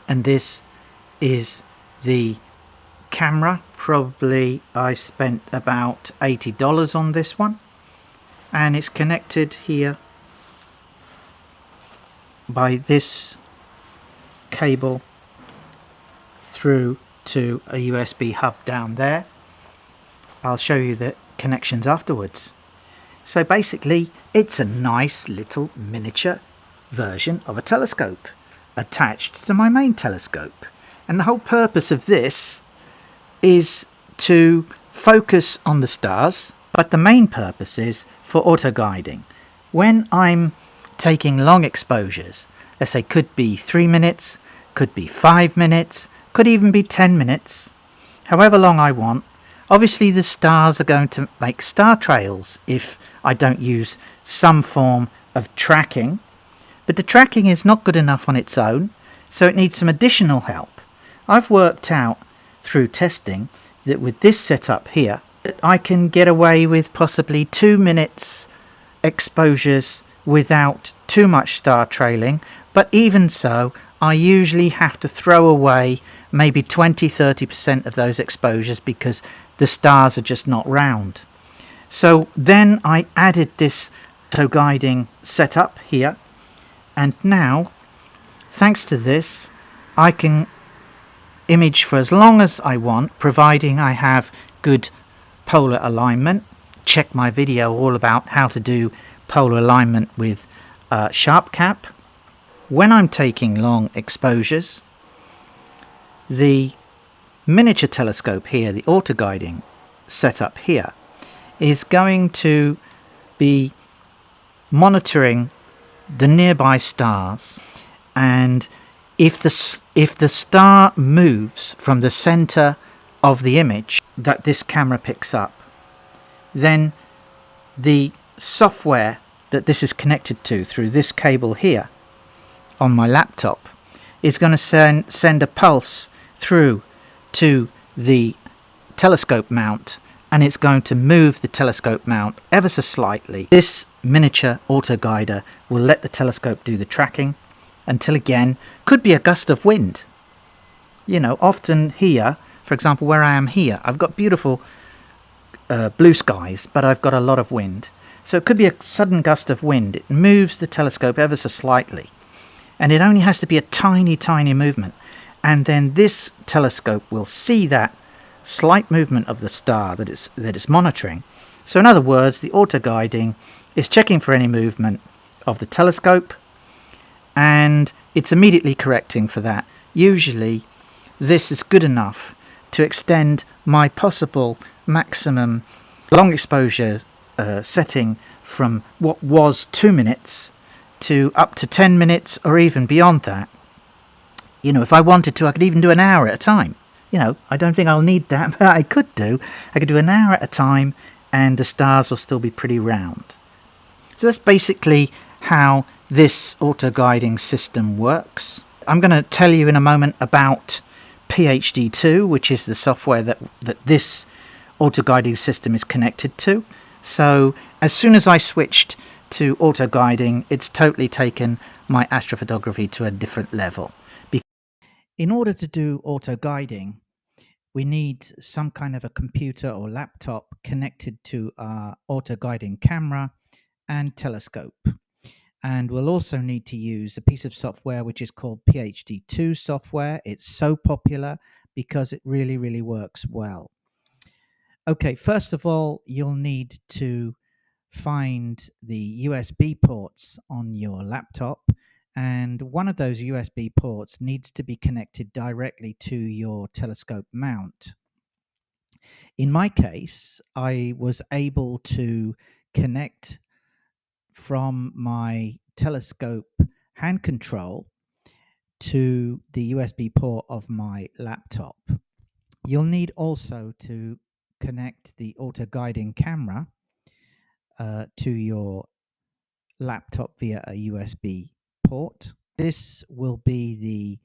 and this is the camera. Probably I spent about $80 on this one, and it's connected here by this cable through to a USB hub down there. I'll show you the connections afterwards. So basically it's a nice little miniature version of a telescope attached to my main telescope, and the whole purpose of this is to focus on the stars, but the main purpose is for auto guiding. When I'm taking long exposures, let's say could be 3 minutes, could be 5 minutes, could even be 10 minutes, however long I want. Obviously the stars are going to make star trails if I don't use some form of tracking, but the tracking is not good enough on its own, so it needs some additional help. I've worked out through testing that with this setup here, I can get away with possibly 2 minutes exposures without too much star trailing, but even so I usually have to throw away maybe 20-30% of those exposures because the stars are just not round. So then I added this auto guiding setup here, and now thanks to this I can image for as long as I want, providing I have good polar alignment. Check my video all about how to do polar alignment with sharp cap. When I'm taking long exposures, the miniature telescope here, the auto guiding setup here, is going to be monitoring the nearby stars, and if the star moves from the center of the image that this camera picks up, then the software that this is connected to through this cable here on my laptop is going to send a pulse through to the telescope mount, and it's going to move the telescope mount ever so slightly. This miniature auto guider will let the telescope do the tracking until, again, could be a gust of wind. You know, often here, for example where I am here, I've got beautiful blue skies, but I've got a lot of wind, so it could be a sudden gust of wind. It moves the telescope ever so slightly, and it only has to be a tiny movement, and then this telescope will see that slight movement of the star that it's monitoring. So in other words, the auto guiding is checking for any movement of the telescope, and it's immediately correcting for that. Usually this is good enough to extend my possible maximum long exposure setting from what was 2 minutes to up to 10 minutes or even beyond that. You know, if I wanted to, I could even do an hour at a time. You know, I don't think I'll need that, but I could do an hour at a time, and the stars will still be pretty round. So that's basically how this auto guiding system works. I'm going to tell you in a moment about PhD2, which is the software that this auto guiding system is connected to. So as soon as I switched to auto guiding, it's totally taken my astrophotography to a different level. In order to do auto guiding, we need some kind of a computer or laptop connected to our auto guiding camera and telescope. And we'll also need to use a piece of software which is called PhD2 software. It's so popular because it really works well. Okay, first of all, you'll need to find the USB ports on your laptop, and one of those USB ports needs to be connected directly to your telescope mount. In my case, I was able to connect from my telescope hand control to the USB port of my laptop. You'll need also to connect the auto guiding camera to your laptop via a USB port. This will be the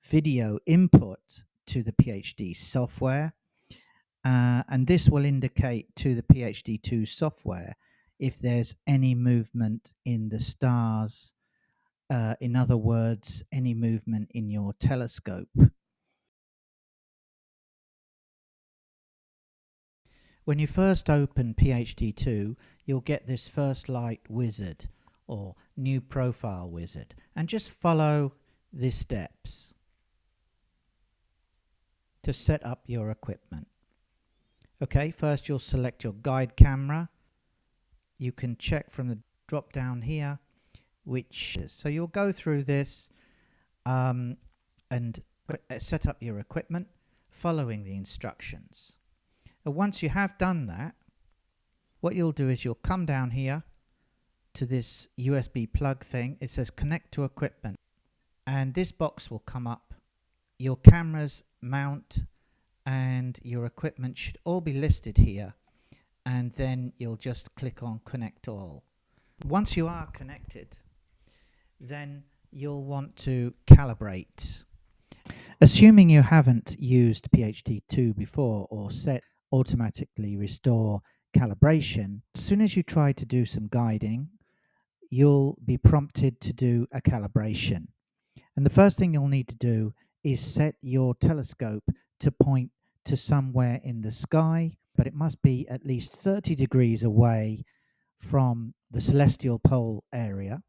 video input to the PhD software, and this will indicate to the PhD2 software if there's any movement in the stars in other words, any movement in your telescope. When you first open PHD2, you'll get this first light wizard or new profile wizard, and just follow the steps to set up your equipment. Okay, first you'll select your guide camera. You can check from the drop down here which is. So you'll go through this and set up your equipment following the instructions. And once you have done that, what you'll do is you'll come down here to this USB plug thing. It says connect to equipment, and this box will come up. Your camera's mount and your equipment should all be listed here, and then you'll just click on connect all. Once you are connected, then you'll want to calibrate. Assuming you haven't used PHD2 before or set automatically restore calibration, as soon as you try to do some guiding, you'll be prompted to do a calibration. And the first thing you'll need to do is set your telescope to point to somewhere in the sky, but it must be at least 30 degrees away from the celestial pole area.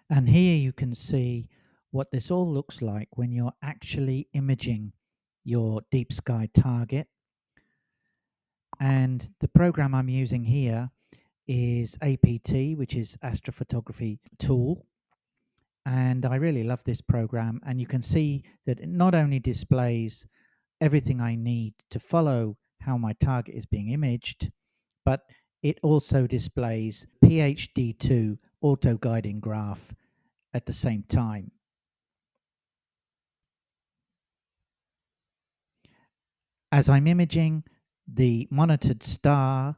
And here you can see what this all looks like when you're actually imaging your deep sky target. And the program I'm using here is APT, which is Astrophotography tool. And I really love this program, and you can see that it not only displays everything I need to follow how my target is being imaged, but it also displays PhD2 auto guiding graph at the same time. As I'm imaging, the monitored star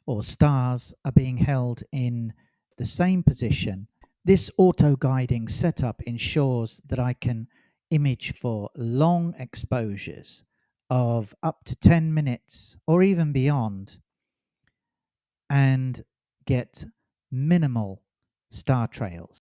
or stars are being held in the same position. This auto guiding setup ensures that I can image for long exposures of up to 10 minutes or even beyond and get minimal star trails.